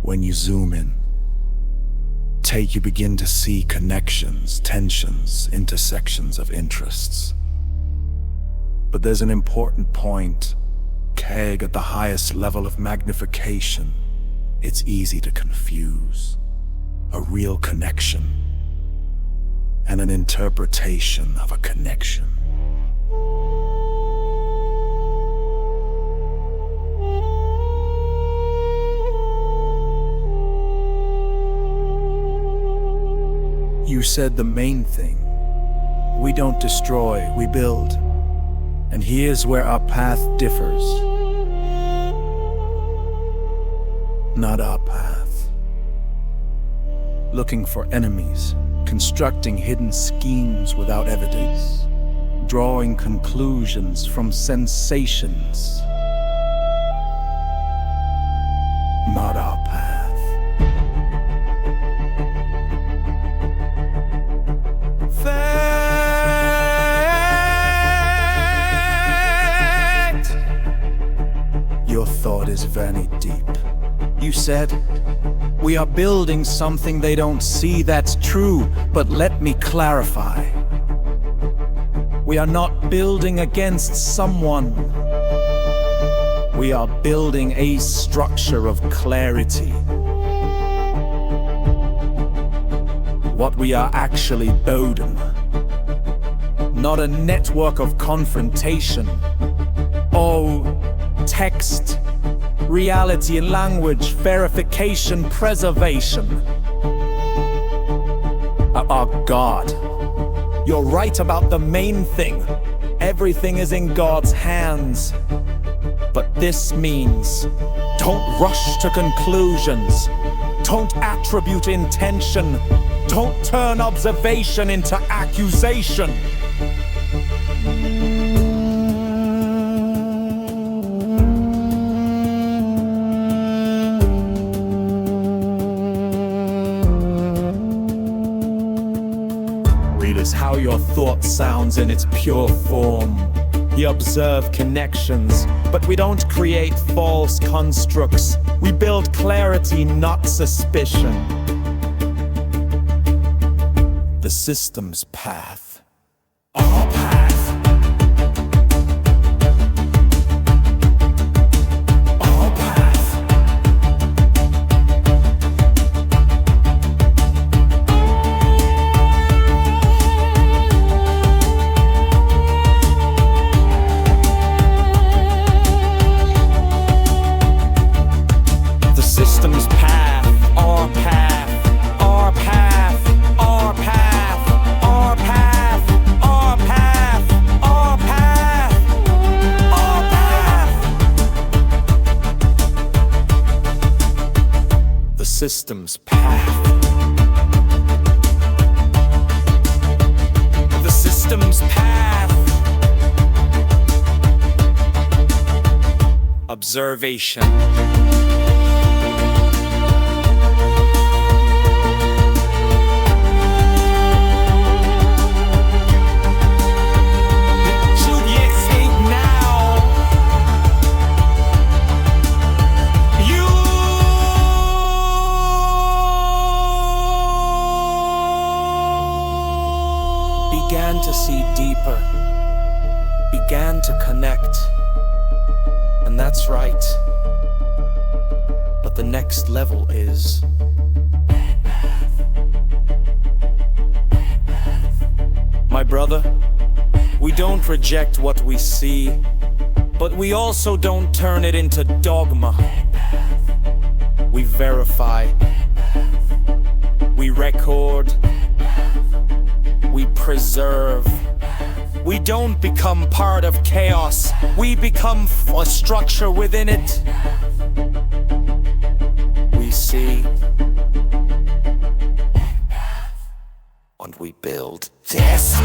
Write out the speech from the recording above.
When you zoom in, you begin to see connections, tensions, intersections of interests. But there's an important point. Keg, at the highest level of magnification, it's easy to confuse a real connection and an interpretation of a connection. You said the main thing. We don't destroy, we build. And here's where our path differs. Not our path. Looking for enemies, constructing hidden schemes without evidence, drawing conclusions from sensations. Not our path. Your thought is very deep. You said, we are building something they don't see. That's true, but let me clarify. We are not building against someone. We are building a structure of clarity. What we are actually building, not a network of confrontation. Oh, text, reality and language, verification, preservation. Oh God, you're right about the main thing. Everything is in God's hands. But this means, don't rush to conclusions. Don't attribute intention. Don't turn observation into accusation. Read is how your thought sounds in its pure form. We observe connections, but we don't create false constructs. We build clarity, not suspicion. The system's path. Our path. Our path. The system's path. Our path. Our path. Our path. Our path. Our path. Our path. Our path. The system's path. The system's path. Observation. Began to see deeper, began to connect, and that's right. But the next level is my brother, we don't reject what we see, but we also don't turn it into dogma. We verify, we record, we preserve. We don't become part of chaos. We become a structure within it. We see and we build this.